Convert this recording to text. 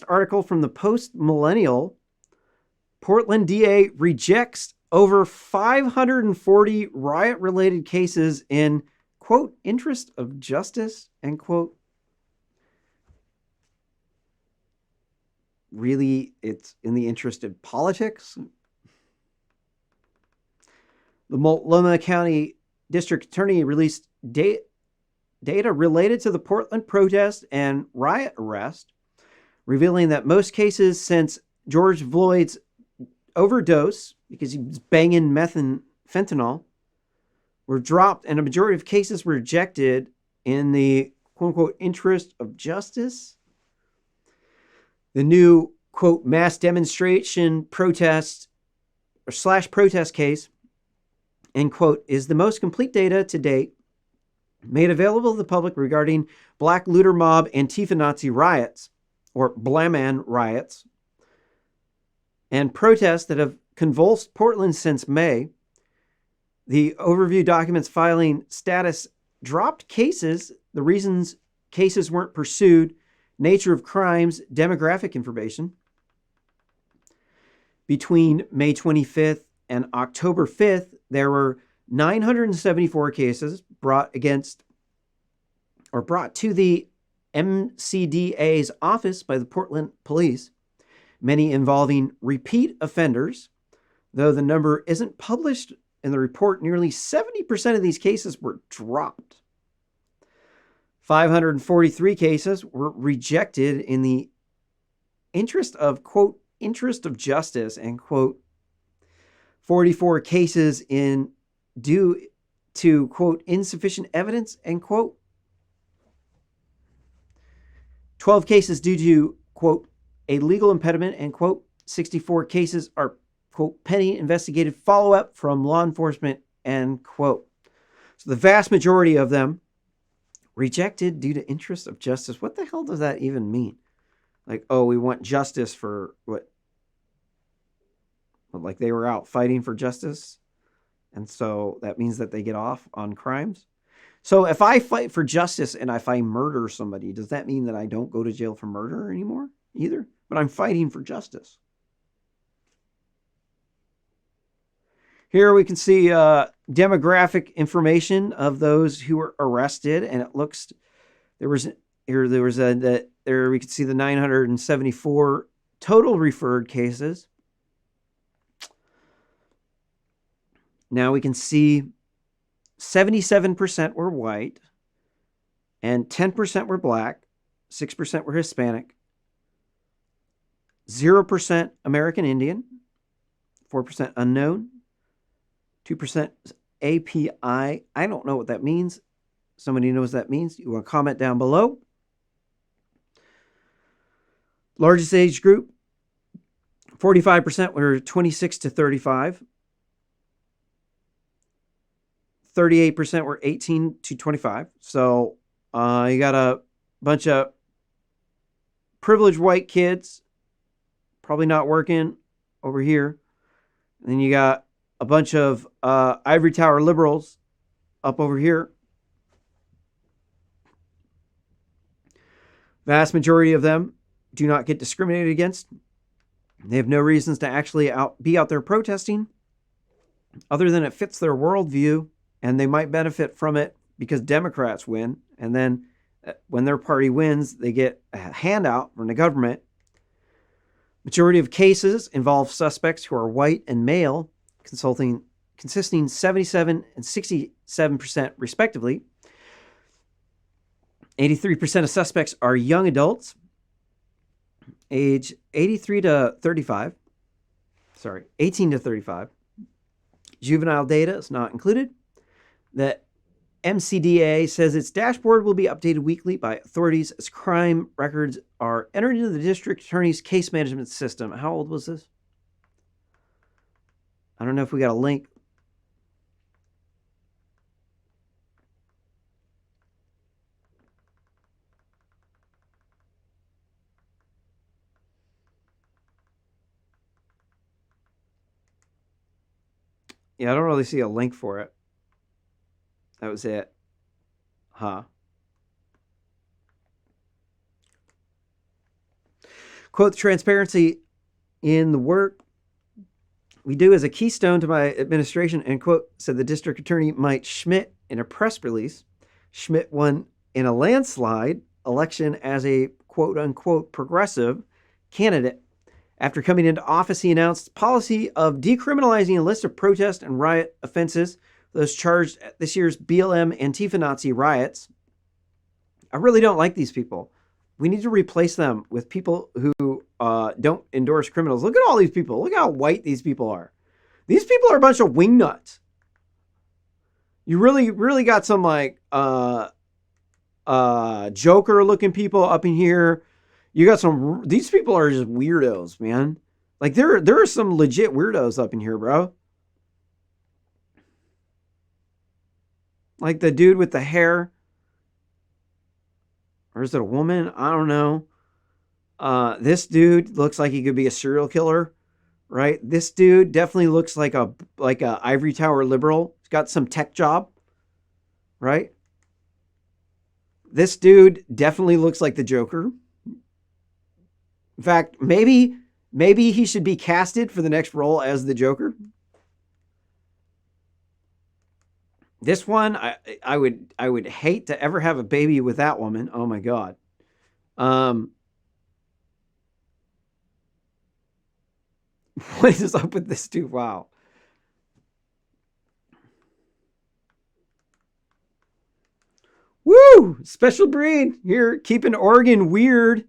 article from the Post-Millennial, Portland DA rejects over 540 riot-related cases in, quote, interest of justice, end quote. Really, it's in the interest of politics? The Multnomah County District Attorney released data related to the Portland protest and riot arrest, revealing that most cases since George Floyd's overdose, because he was banging fentanyl, were dropped, and a majority of cases were rejected in the quote-unquote interest of justice. The new, quote, mass demonstration protest or / protest case, end quote, is the most complete data to date made available to the public regarding Black Looter Mob Antifa Nazi riots, or Blaman riots, and protests that have convulsed Portland since May. The overview documents filing status dropped cases, the reasons cases weren't pursued, nature of crimes, demographic information. Between May 25th and October 5th, there were 974 cases brought to the MCDA's office by the Portland Police, many involving repeat offenders. Though the number isn't published in the report, nearly 70% of these cases were dropped. 543 cases were rejected in the interest of, quote, interest of justice, end quote. 44 cases in due to, quote, insufficient evidence, end quote. 12 cases due to, quote, a legal impediment, end quote. 64 cases are, quote, pending investigative follow-up from law enforcement, end quote. So the vast majority of them rejected due to interest of justice. What the hell does that even mean? Like, oh, we want justice for what? Like they were out fighting for justice, and so that means that they get off on crimes? So if I fight for justice and if I murder somebody, does that mean that I don't go to jail for murder anymore either? But I'm fighting for justice. Here we can see demographic information of those who were arrested, and it looks there we could see the 974 total referred cases. Now we can see 77% were white, and 10% were black, 6% were Hispanic, 0% American Indian, 4% unknown, 2% API. I don't know what that means. Somebody knows what that means. You want to comment down below. Largest age group, 45% were 26 to 35. 38% were 18 to 25. So you got a bunch of privileged white kids, probably not working over here. And then you got a bunch of ivory tower liberals up over here. Vast majority of them do not get discriminated against. They have no reasons to actually be out there protesting other than it fits their worldview, and they might benefit from it because Democrats win. And then when their party wins, they get a handout from the government. Majority of cases involve suspects who are white and male, consisting 77 and 67% respectively. 83% of suspects are young adults, age 18 to 35. Juvenile data is not included. The MCDA says its dashboard will be updated weekly by authorities as crime records are entered into the district attorney's case management system. How old was this? I don't know if we got a link. Yeah, I don't really see a link for it. That was it. Huh. Quote, transparency in the work we do is a keystone to my administration, end quote, said the district attorney Mike Schmidt in a press release. Schmidt won in a landslide election as a quote unquote progressive candidate. After coming into office, he announced policy of decriminalizing a list of protest and riot offenses, those charged at this year's BLM Antifa Nazi riots. I really don't like these people. We need to replace them with people who don't endorse criminals. Look at all these people. Look how white these people are. These people are a bunch of wingnuts. You really got some like Joker looking people up in here. You got some, these people are just weirdos, man. Like there are some legit weirdos up in here, bro. Like the dude with the hair. Or is it a woman? I don't know. This dude looks like he could be a serial killer, right? This dude definitely looks like a ivory tower liberal. He's got some tech job, right? This dude definitely looks like the Joker. In fact, maybe he should be casted for the next role as the Joker. This one, I would hate to ever have a baby with that woman. Oh my God. What is up with this dude? Wow. Woo! Special breed here, keeping Oregon weirder.